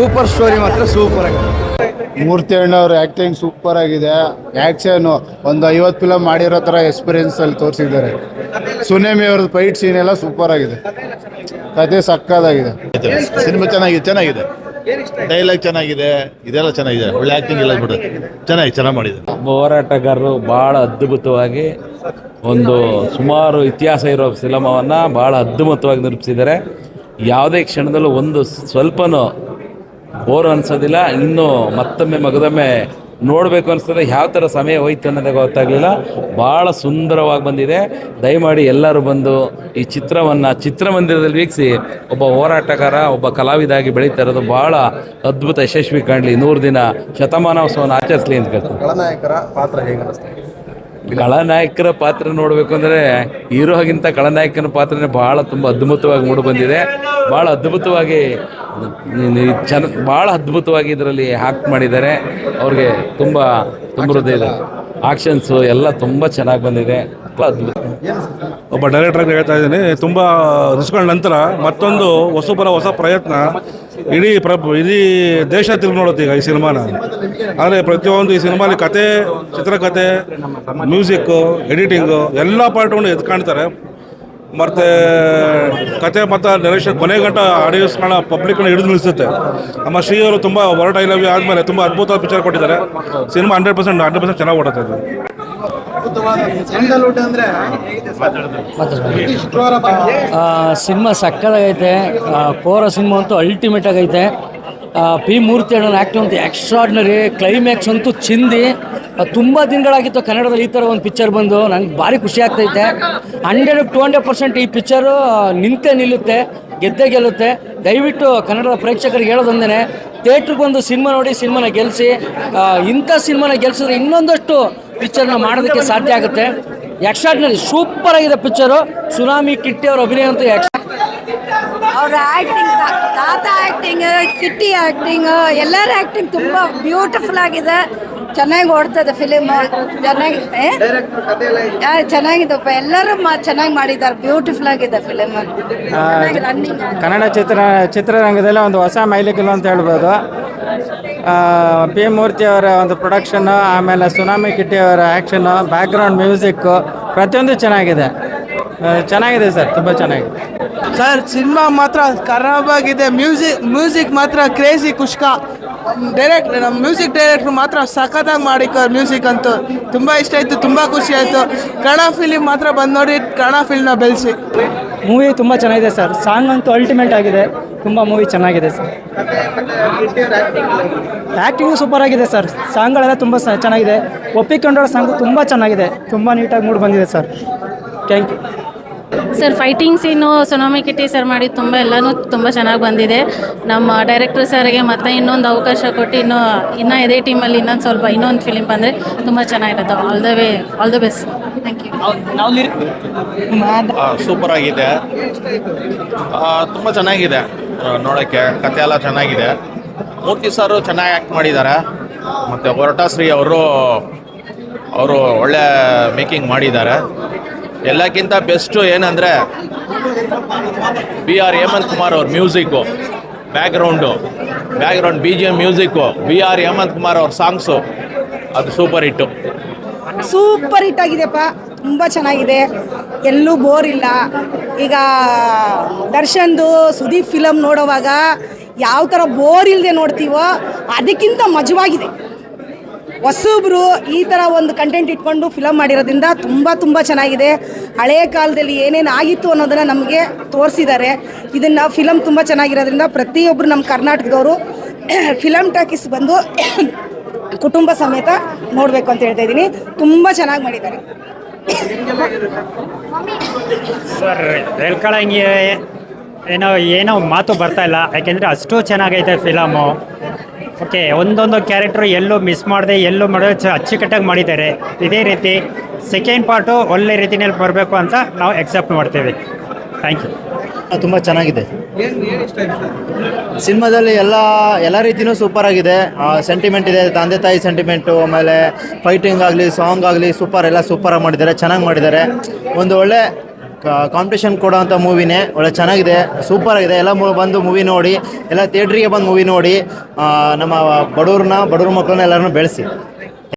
Super story ಮಾತ್ರ super ಆಗಿದೆ. ಮೂರ್ತಿ ಅಣ್ಣವ್ರ ಆ್ಯಕ್ಟಿಂಗ್ ಸೂಪರ್ ಆಗಿದೆ. ಆ್ಯಕ್ಷನ್ ಒಂದು 50 ಫಿಲಮ್ ಮಾಡಿರೋ ಥರ ಎಕ್ಸ್ಪೀರಿಯನ್ಸ್ ಅಲ್ಲಿ ತೋರಿಸಿದ್ದಾರೆ. ಸುನೇಮಿ ಅವ್ರದ್ದು ಫೈಟ್ ಸೀನ್ ಎಲ್ಲ ಸೂಪರ್ ಆಗಿದೆ. ಕತೆ ಸಕ್ಕದಾಗಿದೆ. ಸಿನಿಮಾ ಚೆನ್ನಾಗಿದೆ ಡೈಲಾಗ್ ಚೆನ್ನಾಗಿದೆ, ಇದೆಲ್ಲ ಚೆನ್ನಾಗಿದೆ, ಒಳ್ಳೆ ಆ್ಯಕ್ಟಿಂಗ್ ಎಲ್ಲ ಬಿಡು ಚೆನ್ನಾಗಿ ಮಾಡಿದೆ. ಹೋರಾಟಗಾರರು ಭಾಳ ಅದ್ಭುತವಾಗಿ ಒಂದು ಸುಮಾರು ಇತಿಹಾಸ ಇರೋ ಸಿನಿಮಾವನ್ನು ಭಾಳ ಅದ್ಭುತವಾಗಿ ನಿರೂಪಿಸಿದ್ದಾರೆ. ಯಾವುದೇ ಕ್ಷಣದಲ್ಲೂ ಒಂದು ಸ್ವಲ್ಪನೂ ಬೋರ್ ಅನಿಸೋದಿಲ್ಲ. ಇನ್ನೂ ಮತ್ತೊಮ್ಮೆ ಮಗದೊಮ್ಮೆ ನೋಡಬೇಕು ಅನಿಸ್ತದೆ. ಯಾವ ಥರ ಸಮಯ ಹೋಯ್ತು ಅನ್ನೋದೇ ಗೊತ್ತಾಗಲಿಲ್ಲ. ಭಾಳ ಸುಂದರವಾಗಿ ಬಂದಿದೆ. ದಯಮಾಡಿ ಎಲ್ಲರೂ ಬಂದು ಈ ಚಿತ್ರಮಂದಿರದಲ್ಲಿ ವೀಕ್ಷಿಸಿ ಒಬ್ಬ ಹೋರಾಟಗಾರ, ಒಬ್ಬ ಕಲಾವಿದಾಗಿ ಬೆಳೀತಾ ಇರೋದು ಭಾಳ ಅದ್ಭುತ ಯಶಸ್ವಿ ಕಾಣಲಿ, 100 ದಿನ ಶತಮಾನೋತ್ಸವವನ್ನು ಆಚರಿಸಲಿ ಅಂತ ಕೇಳ್ತೀನಿ. ಖಳನಾಯಕರ ಪಾತ್ರ ಹೇಗೆ ಅನಿಸ್ತಾ? ಖಳನಾಯಕರ ಪಾತ್ರ ನೋಡಬೇಕು ಅಂದರೆ ಹೀರೋಗಿಂತ ಖಳನಾಯಕನ ಪಾತ್ರನೇ ತುಂಬ ಅದ್ಭುತವಾಗಿ ಮೂಡಿಬಂದಿದೆ. ಭಾಳ ಅದ್ಭುತವಾಗಿ ಭಾಳ ಅದ್ಭುತವಾಗಿ ಇದರಲ್ಲಿ ಆ್ಯಕ್ಟ್ ಮಾಡಿದ್ದಾರೆ. ಅವ್ರಿಗೆ ತುಂಬ ಹೃದಯ ಇದೆ. ಆಕ್ಷನ್ಸು ಎಲ್ಲ ತುಂಬ ಚೆನ್ನಾಗಿ ಬಂದಿದೆ. ಅದ್ಭುತ. ಒಬ್ಬ ಡೈರೆಕ್ಟರ್ ಹೇಳ್ತಾ ಇದ್ದೀನಿ, ತುಂಬ ರಿಸ್ಕೊಂಡ ನಂತರ ಮತ್ತೊಂದು ಹೊಸ ಪ್ರಯತ್ನ ಇಡೀ ದೇಶ ತಿರುಗಿ ನೋಡುತ್ತೆ ಈಗ ಈ ಸಿನಿಮಾನ. ಆದರೆ ಪ್ರತಿಯೊಂದು ಈ ಸಿನಿಮಾಲಿ ಕತೆ, ಚಿತ್ರಕಥೆ, ಮ್ಯೂಸಿಕ್ಕು, ಎಡಿಟಿಂಗು ಎಲ್ಲ ಪಾರ್ಟ್ಗಳನ್ನು ಎದ್ದು ಕಾಣ್ತಾರೆ. ಮತ್ತು ಕತೆ ಮತ್ತು ಡೈರೆಕ್ಷನ್ ಕೊನೆ ಗಂಟ ಆಡಿಯನ್ಸ್ಗಳನ್ನ ಪಬ್ಲಿಕ್ನ ಹಿಡಿದು ನಿಲ್ಲಿಸುತ್ತೆ. ನಮ್ಮ ಶ್ರೀ ಅವರು ತುಂಬ ಹೊರಟ ಐ ಲವ್ ಯು ಆದಮೇಲೆ ತುಂಬ ಅದ್ಭುತವಾದ ಪಿಕ್ಚರ್ ಕೊಟ್ಟಿದ್ದಾರೆ. ಸಿನಿಮಾ 100% ಚೆನ್ನಾಗಿ ಓಡುತ್ತೆ. ಇದು ಸಿನಿಮಾ ಸಕ್ಕದಾಗೈತೆ. ಕೋರ ಸಿನಿಮಾ ಅಂತೂ ಅಲ್ಟಿಮೇಟ್ ಆಗೈತೆ. ಪಿ ಮೂರ್ತಿ ಅಣ್ಣನ ಆ್ಯಕ್ಟಿಂಗ್ ಅಂತೂ ಎಕ್ಸ್ಟ್ರಾರ್ಡಿನರಿ. ಕ್ಲೈಮ್ಯಾಕ್ಸ್ ಅಂತೂ ಚಿಂದಿ. ತುಂಬ ದಿನಗಳಾಗಿತ್ತು ಕನ್ನಡದಲ್ಲಿ ಈ ಥರ ಒಂದು ಪಿಕ್ಚರ್ ಬಂದು. ನಂಗೆ ಭಾರಿ ಖುಷಿ ಆಗ್ತೈತೆ. 100-200% ಈ ಪಿಕ್ಚರು ನಿಲ್ಲುತ್ತೆ, ಗೆದ್ದೇ ಗೆಲ್ಲುತ್ತೆ. ದಯವಿಟ್ಟು ಕನ್ನಡದ ಪ್ರೇಕ್ಷಕರಿಗೆ ಹೇಳೋದೊಂದೇ, ಥಿಯೇಟ್ರಿಗೆ ಬಂದು ಸಿನಿಮಾ ನೋಡಿ, ಸಿನಿಮಾನ ಗೆಲ್ಲಿಸಿ. ಇಂಥ ಸಿನಿಮಾನ ಗೆಲ್ಲಿಸಿದ್ರೆ ಇನ್ನೊಂದಷ್ಟು ಪಿಕ್ಚರ್ನ ಮಾಡೋದಕ್ಕೆ ಸಾಧ್ಯ ಆಗುತ್ತೆ. ಎಕ್ಸ್ಟ್ರಾರ್ಡಿನರಿ ಸೂಪರ್ ಆಗಿದೆ ಪಿಕ್ಚರು. ಸುನಾಮಿ ಕಿಟ್ಟಿ ಅವ್ರ ಅಭಿನಯ ಅಂತೂ ಅವ್ರ ಆ್ಯಕ್ಟಿಂಗ್, ತಾತ ಆ್ಯಕ್ಟಿಂಗ್, ಕಿಟ್ಟಿ ಆ್ಯಕ್ಟಿಂಗ್, ಎಲ್ಲರ ಆ್ಯಕ್ಟಿಂಗ್ ತುಂಬ ಬ್ಯೂಟಿಫುಲ್ ಆಗಿದೆ. ಚೆನ್ನಾಗಿ ಓಡ್ತದೆ ಫಿಲಿಮ್. ಚೆನ್ನಾಗಿದೆಪ್ಪ. ಎಲ್ಲರೂ ಚೆನ್ನಾಗಿ ಮಾಡಿದ್ದಾರೆ. ಬ್ಯೂಟಿಫುಲ್ ಆಗಿದೆ ಫಿಲಿಮ್. ಕನ್ನಡ ಚಿತ್ರರಂಗದಲ್ಲಿ ಒಂದು ಹೊಸ ಮೈಲಿಗಲ್ಲು ಅಂತ ಹೇಳ್ಬೋದು. ಪಿ ಮೂರ್ತಿ ಅವರ ಒಂದು ಪ್ರೊಡಕ್ಷನ್ನು, ಆಮೇಲೆ ಸುನಾಮಿ ಕಿಟ್ಟಿ ಅವರ ಆ್ಯಕ್ಷನ್ನು, ಬ್ಯಾಕ್ಗ್ರೌಂಡ್ ಮ್ಯೂಸಿಕ್ಕು ಪ್ರತಿಯೊಂದು ಚೆನ್ನಾಗಿದೆ ಸರ್, ತುಂಬ ಚೆನ್ನಾಗಿದೆ ಸರ್. ಸಿನಿಮಾ ಮಾತ್ರ ಖರಾಬಾಗಿದೆ. ಮ್ಯೂಸಿಕ್ ಮಾತ್ರ ಕ್ರೇಜಿ ಕುಷ್ಕ. ನಮ್ಮ ಮ್ಯೂಸಿಕ್ ಡೈರೆಕ್ಟ್ರು ಮಾತ್ರ ಸಖತ್ತಾಗಿ ಮಾಡಿದ್ದಾರೆ. ಮ್ಯೂಸಿಕ್ ಅಂತೂ ತುಂಬ ಇಷ್ಟ ಆಯಿತು, ತುಂಬ ಖುಷಿ ಆಯಿತು. ಕನ್ನಡ ಫಿಲಿಮ್ ಮಾತ್ರ ಬಂದು ನೋಡಿ, ಕನ್ನಡ ಫಿಲ್ಮ್ನ ಬೆಳೆಸಿ. ಮೂವಿ ತುಂಬ ಚೆನ್ನಾಗಿದೆ ಸರ್. ಸಾಂಗ್ ಅಂತೂ ಅಲ್ಟಿಮೇಟ್ ಆಗಿದೆ. ತುಂಬ ಮೂವಿ ಚೆನ್ನಾಗಿದೆ ಸರ್. ಆ್ಯಕ್ಟಿಂಗು ಸೂಪರ್ ಆಗಿದೆ ಸರ್. ಸಾಂಗ್ಗಳೆಲ್ಲ ತುಂಬ ಚೆನ್ನಾಗಿದೆ. ಒಪ್ಪಿಕೊಂಡೋಳ ಸಾಂಗು ತುಂಬ ಚೆನ್ನಾಗಿದೆ. ತುಂಬ ನೀಟಾಗಿ ಮೂಡಿ ಬಂದಿದೆ sir. Thank you sir. Fighting scene Sunami Kitty sir ಮಾಡಿ ಎಲ್ಲನೂ ತುಂಬ ಚೆನ್ನಾಗಿ ಬಂದಿದೆ. ನಮ್ಮ ಡೈರೆಕ್ಟರ್ ಸರ್ಗೆ ಮತ್ತೆ ಇನ್ನೊಂದು ಅವಕಾಶ ಕೊಟ್ಟು ಇನ್ನೂ ಇದೇ ಟೀಮಲ್ಲಿ ಇನ್ನೊಂದು ಫಿಲಿಮ್ ಬಂದರೆ ತುಂಬ ಚೆನ್ನಾಗಿರುತ್ತೆ. All the best. Thank you. Super ಆಗಿದೆ, ತುಂಬ ಚೆನ್ನಾಗಿದೆ ನೋಡೋಕ್ಕೆ. ಕತೆ ಎಲ್ಲ ಚೆನ್ನಾಗಿದೆ. ಮೂರ್ತಿ ಸರು ಚೆನ್ನಾಗಿ ಆ್ಯಕ್ಟ್ ಮಾಡಿದ್ದಾರೆ. ಮತ್ತು ಹೊರಟಾಶ್ರೀ ಅವರು ಒಳ್ಳೆ ಮೇಕಿಂಗ್ ಮಾಡಿದ್ದಾರೆ. ಎಲ್ಲಕ್ಕಿಂತ ಬೆಸ್ಟು ಏನಂದರೆ BR ಹೇಮಂತ್ ಕುಮಾರ್ ಅವ್ರ music, background BGM music, BR Hemanth Kumar ಅವ್ರ ಸಾಂಗ್ಸು, ಅದು ಸೂಪರ್ ಹಿಟ್ಟು ಆಗಿದೆಪ್ಪ. ತುಂಬ ಚೆನ್ನಾಗಿದೆ. ಎಲ್ಲೂ ಬೋರ್ ಇಲ್ಲ. ಈಗ ದರ್ಶನ್ದು ಸುದೀಪ್ ಫಿಲಮ್ ನೋಡುವಾಗ ಯಾವ ಥರ ಬೋರ್ ಇಲ್ಲದೆ ನೋಡ್ತೀವೋ ಅದಕ್ಕಿಂತ ಮಜವಾಗಿದೆ. ಹೊಸಬ್ರು ಈ ಥರ ಒಂದು ಕಂಟೆಂಟ್ ಇಟ್ಕೊಂಡು ಫಿಲಮ್ ಮಾಡಿರೋದ್ರಿಂದ ತುಂಬ ಚೆನ್ನಾಗಿದೆ. ಹಳೆಯ ಕಾಲದಲ್ಲಿ ಏನೇನು ಆಗಿತ್ತು ಅನ್ನೋದನ್ನು ನಮಗೆ ತೋರಿಸಿದ್ದಾರೆ. ಇದನ್ನು ಫಿಲಮ್ ತುಂಬ ಚೆನ್ನಾಗಿರೋದ್ರಿಂದ ಪ್ರತಿಯೊಬ್ಬರು ನಮ್ಮ ಕರ್ನಾಟಕದವರು ಫಿಲಮ್ ಟಾಕೀಸ್ ಬಂದು ಕುಟುಂಬ ಸಮೇತ ನೋಡಬೇಕು ಅಂತ ಹೇಳ್ತಾ ಇದ್ದೀನಿ. ತುಂಬ ಚೆನ್ನಾಗಿ ಮಾಡಿದ್ದಾರೆ ಸರ್. ಹೇಳ್ಕೊಳಂಗೆ ಏನೋ ಮಾತು ಬರ್ತಾ ಇಲ್ಲ, ಯಾಕೆಂದರೆ ಅಷ್ಟು ಚೆನ್ನಾಗೈತೆ ಫಿಲಮು. ಓಕೆ, ಒಂದೊಂದು ಕ್ಯಾರೆಕ್ಟ್ರು ಎಲ್ಲೂ ಮಿಸ್ ಮಾಡದೆ ಅಚ್ಚುಕಟ್ಟಾಗಿ ಮಾಡಿದ್ದಾರೆ. ಇದೇ ರೀತಿ ಸೆಕೆಂಡ್ ಪಾರ್ಟು ಒಳ್ಳೆ ರೀತಿಯಲ್ಲಿ ಬರಬೇಕು ಅಂತ ನಾವು ಎಕ್ಸೆಪ್ಟ್ ಮಾಡ್ತೀವಿ. Thank you. ತುಂಬ ಚೆನ್ನಾಗಿದೆ ಸಿನಿಮಾದಲ್ಲಿ. ಎಲ್ಲ ರೀತಿಯೂ ಸೂಪರ್ ಆಗಿದೆ. ಸೆಂಟಿಮೆಂಟ್ ಇದೆ, ತಂದೆ ತಾಯಿ ಸೆಂಟಿಮೆಂಟು, ಆಮೇಲೆ ಫೈಟಿಂಗ್ ಆಗಲಿ, ಸಾಂಗ್ ಆಗಲಿ, ಎಲ್ಲ ಸೂಪರಾಗಿ ಮಾಡಿದ್ದಾರೆ, ಚೆನ್ನಾಗಿ ಮಾಡಿದ್ದಾರೆ. ಒಂದು ಒಳ್ಳೆ ಕಾಂಪಿಟೇಷನ್ ಕೊಡೋವಂಥ ಮೂವಿನೇ, ಒಳ್ಳೆ ಚೆನ್ನಾಗಿದೆ, ಸೂಪರ್ ಆಗಿದೆ. ಎಲ್ಲ ಬಂದು ಮೂವಿ ನೋಡಿ, ಎಲ್ಲ ಥಿಯೇಟ್ರಿಗೆ ಬಂದು ಮೂವಿ ನೋಡಿ, ನಮ್ಮ ಬಡವ್ರ ಮಕ್ಕಳನ್ನ ಎಲ್ಲರನ್ನೂ ಬೆಳೆಸಿ.